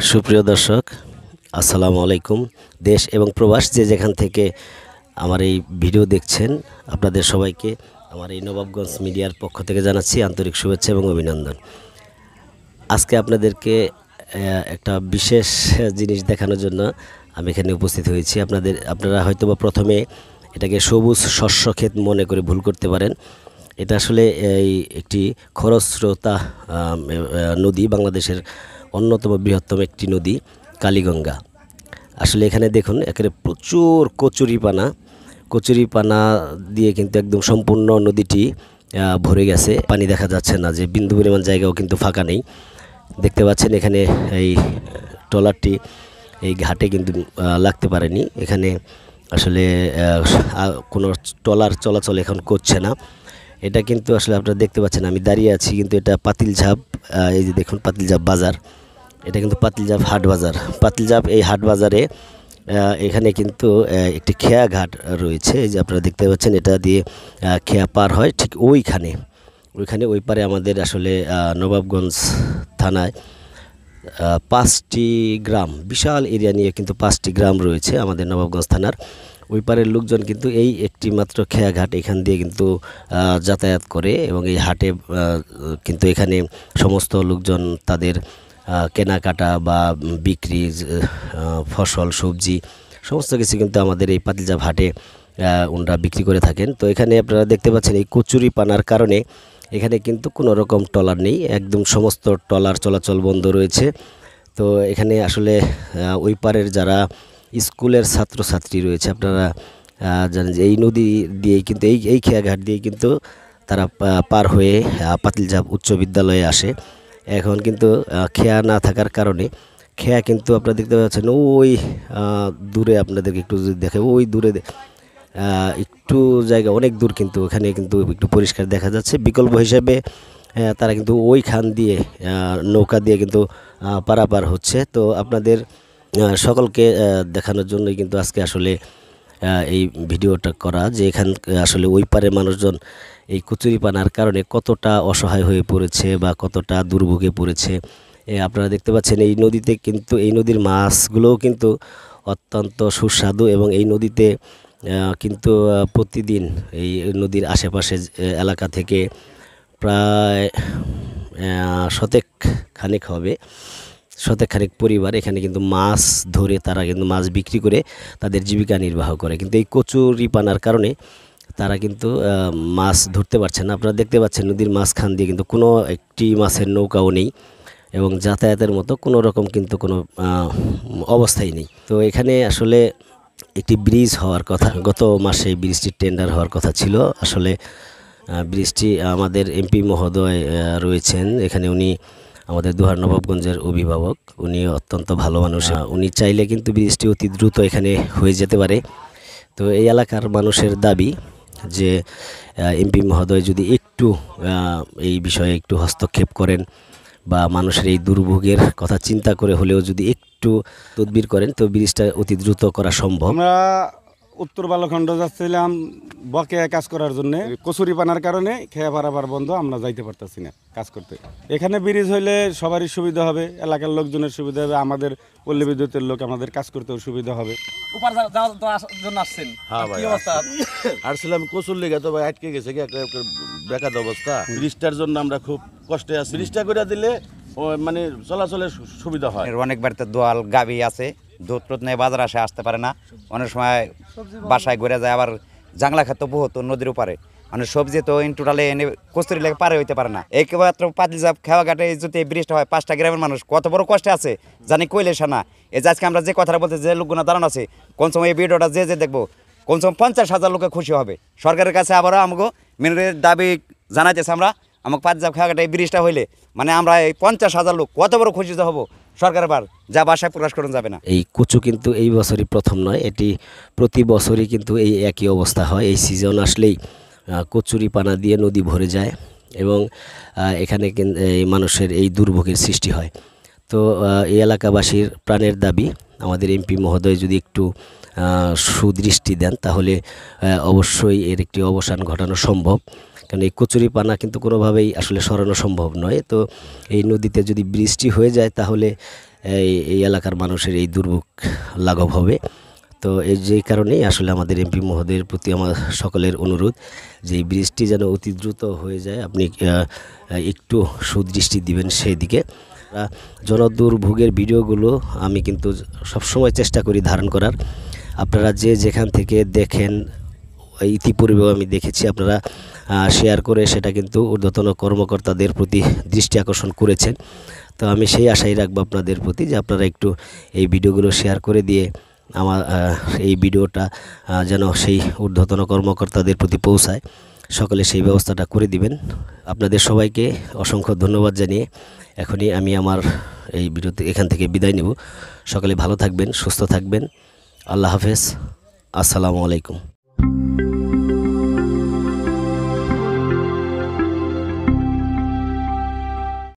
সুপ্রিয় দর্শক, আসসালামু আলাইকুম। দেশ এবং প্রবাস যে যেখান থেকে আমার এই ভিডিও দেখছেন, আপনাদের সবাইকে আমার এই নবাবগঞ্জ মিডিয়ার পক্ষ থেকে জানাচ্ছি আন্তরিক শুভেচ্ছা এবং অভিনন্দন। আজকে আপনাদেরকে একটা বিশেষ জিনিস দেখানোর জন্য আমি এখানে উপস্থিত হয়েছি। আপনারা হয়তোবা প্রথমে এটাকে সবুজ শস্য ক্ষেত মনে করে ভুল করতে পারেন। এটা আসলে একটি খরস্রোতা নদী, বাংলাদেশের অন্যতম বৃহত্তম একটি নদী কালীগঙ্গা। আসলে এখানে দেখুন একেবারে প্রচুর কচুরিপানা দিয়ে কিন্তু একদম সম্পূর্ণ নদীটি ভরে গেছে। পানি দেখা যাচ্ছে না, যে বিন্দু পরিমাণ জায়গাও কিন্তু ফাঁকা নেই। দেখতে পাচ্ছেন এখানে এই ট্রলারটি এই ঘাটে কিন্তু লাগতে পারেনি। এখানে আসলে কোনো ট্রলার চলাচল এখন করছে না। এটা কিন্তু আসলে আপনারা দেখতে পাচ্ছেন, আমি দাঁড়িয়ে আছি, কিন্তু এটা পাতিলঝাপ। এই যে দেখুন পাতিলঝাপ বাজার, এটা কিন্তু পাতিলঝাপ হাট বাজার। পাতিলঝাপ এই হাট বাজারে এখানে কিন্তু একটি খেয়া ঘাট রয়েছে। এই যে আপনারা দেখতে পাচ্ছেন, এটা দিয়ে খেয়া পার হয় ঠিক ওইখানে ওই পারে আমাদের আসলে নবাবগঞ্জ থানায় 5টি গ্রাম, বিশাল এরিয়া নিয়ে কিন্তু 5টি গ্রাম রয়েছে আমাদের নবাবগঞ্জ থানার। ওই পারের লোকজন কিন্তু এই একটি মাত্র খেয়াঘাট এখান দিয়ে কিন্তু যাতায়াত করে, এবং এই হাটে কিন্তু এখানে সমস্ত লোকজন তাদের কেনাকাটা বা বিক্রি, ফসল সবজি সমস্ত কিছু কিন্তু আমাদের এই পাতিলঝাপ হাটে ওনারা বিক্রি করে থাকেন। তো এখানে আপনারা দেখতে পাচ্ছেন এই কচুরিপানার কারণে এখানে কিন্তু কোনো রকম ট্রলার নেই, একদম সমস্ত ট্রলার চলাচল বন্ধ রয়েছে। তো এখানে আসলে ওই পারের যারা স্কুলের ছাত্রছাত্রী রয়েছে, আপনারা জানেন যে এই নদী দিয়েই কিন্তু এই খেয়াঘাট দিয়েই কিন্তু তারা পার হয়ে পাতিলঝাপ উচ্চ বিদ্যালয়ে আসে। এখন কিন্তু খেয়া না থাকার কারণে খেয়া কিন্তু আপনারা দেখতে পাচ্ছেন ওই দূরে, আপনাদেরকে একটু যদি দেখে ওই দূরে একটু জায়গা অনেক দূর, কিন্তু ওখানে কিন্তু একটু পরিষ্কার দেখা যাচ্ছে। বিকল্প হিসেবে তারা কিন্তু ওইখান দিয়ে নৌকা দিয়ে কিন্তু পারাপার হচ্ছে। তো আপনাদের সকলকে দেখানোর জন্যই কিন্তু আজকে আসলে এই ভিডিওটা করা, যে এখান আসলে ওই পারে মানুষজন এই কচুরিপানার কারণে কতটা অসহায় হয়ে পড়েছে বা কতটা দুর্ভোগে পড়েছে। আপনারা দেখতে পাচ্ছেন এই নদীতে কিন্তু এই নদীর মাছগুলোও কিন্তু অত্যন্ত সুস্বাদু, এবং এই নদীতে কিন্তু প্রতিদিন এই নদীর আশেপাশে এলাকা থেকে প্রায় শতেক খানেক পরিবার এখানে কিন্তু মাছ ধরে, তারা কিন্তু মাছ বিক্রি করে তাদের জীবিকা নির্বাহ করে। কিন্তু এই কচুরিপানার কারণে তারা কিন্তু মাছ ধরতে পারছে না। আপনারা দেখতে পাচ্ছেন নদীর মাঝখান দিয়ে কিন্তু কোনো একটি মাছের নৌকাও নেই, এবং যাতায়াতের মতো কোনো রকম কিন্তু কোনো অবস্থাই নেই। তো এখানে আসলে একটি ব্রিজ হওয়ার কথা, গত মাসে ব্রিজটির টেন্ডার হওয়ার কথা ছিল। আসলে ব্রিজটি আমাদের এমপি মহোদয় রয়েছেন এখানে, উনি আমাদের দোহার নবাবগঞ্জের অভিভাবক, উনি অত্যন্ত ভালো মানুষ। উনি চাইলে কিন্তু ব্রিজটি অতি দ্রুত এখানে হয়ে যেতে পারে। তো এই এলাকার মানুষের দাবি যে এমপি মহোদয় যদি একটু এই বিষয়ে একটু হস্তক্ষেপ করেন, বা মানুষের এই দুর্ভোগের কথা চিন্তা করে হলেও যদি একটু তদবির করেন, তো ব্রিজটা অতি দ্রুত করা সম্ভব। আমরা উত্তর বালখণ্ড যাচ্ছিলাম বকেয়া কাজ করার জন্য, কচুরিপানার কারণে খেয়া পারাবার বন্ধ, আমরা যাইতে পারতেছি না কাজ করতে। এখানে ব্রিজ হইলে সবারই সুবিধা হবে, এলাকার লোকজনের সুবিধা হবে, আমাদের পল্লী বিদ্যুতের লোক আমাদের কাজ করতেও সুবিধা হবে। আসছিলাম কচুর লেগে তো ভাই আটকে গেছে, বেকার অবস্থা। ব্রিজটার জন্য আমরা খুব কষ্টে আছি। ব্রিজটা করে দিলে মানে চলাচলের সুবিধা হয়। অনেক বাড়িতে দোয়াল গাভী আছে, দুধ টুধ নেই, বাজার আসতে পারে না। অনেক সময় বাসায় ঘুরে যায়, আবার জাংলা খাত বহুত নদীর উপরে, মানে সবজি তো ইন টোটালে এনে কস্তুরি লেগে পারে হইতে পারে না। একমাত্র পাতিলঝাপ খেওয়া ঘাটে যদি এই ব্রিজটা হয়, 5টা গ্রামের মানুষ কত বড় কষ্টে আছে জানি কইলে না। এই যে আজকে আমরা যে কথাটা বলতে, যে লোকগুলো দাঁড়ানো আছে, কোন সময় এই ভিডিওটা যে দেখবো, কোন সময় 50,000 লোকে খুশি হবে। সরকারের কাছে আবারও আমাকে মেনের দাবি জানাইতেছে, আমরা আমাকে পাতিলঝাপ খেওয়া ঘাটে এই ব্রিজটা হইলে মানে আমরা এই 50,000 লোক কত বড় খুশি হব সরকারের বার, যা বাসায় প্রকাশ করুন যাবে না। এই কচু কিন্তু এই বছরই প্রথম নয়, এটি প্রতি বছরই কিন্তু এই একই অবস্থা হয়। এই সিজন আসলেই কচুরিপানা দিয়ে নদী ভরে যায়, এবং এখানে এই মানুষের এই দুর্ভোগের সৃষ্টি হয়। তো এই এলাকাবাসীর প্রাণের দাবি, আমাদের এমপি মহোদয় যদি একটু সুদৃষ্টি দেন, তাহলে অবশ্যই এর একটি অবসান ঘটানো সম্ভব। কারণ এই কচুরিপানা কিন্তু কোনোভাবেই আসলে সরানো সম্ভব নয়। তো এই নদীতে যদি বৃষ্টি হয়ে যায় তাহলে এই এলাকার মানুষের এই দুর্ভোগ লাঘব হবে। তো যেই কারণেই আসলে আমাদের এমপি মহোদয়ের প্রতি আমার সকলের অনুরোধ যে এই বৃষ্টি যেন অতি দ্রুত হয়ে যায়, আপনি একটু সুদৃষ্টি দিবেন সেই দিকে। জনদুর্ভোগের ভিডিওগুলো আমি কিন্তু সবসময় চেষ্টা করি ধারণ করার। আপনারা যে যেখান থেকে দেখেন, ইতিপূর্বেও আমি দেখেছি আপনারা শেয়ার করে সেটা কিন্তু ঊর্ধ্বতন কর্মকর্তাদের প্রতি দৃষ্টি আকর্ষণ করেছেন। তো আমি সেই আশাই রাখবো আপনাদের প্রতি যে আপনারা একটু এই ভিডিওগুলো শেয়ার করে দিয়ে আমার এই ভিডিওটা যেন সেই ঊর্ধ্বতন কর্মকর্তাদের প্রতি পৌঁছায়, সকলে সেই ব্যবস্থাটা করে দিবেন। আপনাদের সবাইকে অসংখ্য ধন্যবাদ জানিয়ে এখনই আমি আমার এই ভিডিওতে এখান থেকে বিদায় নেব। সকলে ভালো থাকবেন, সুস্থ থাকবেন। আল্লাহ হাফেজ, আসসালামু আলাইকুম।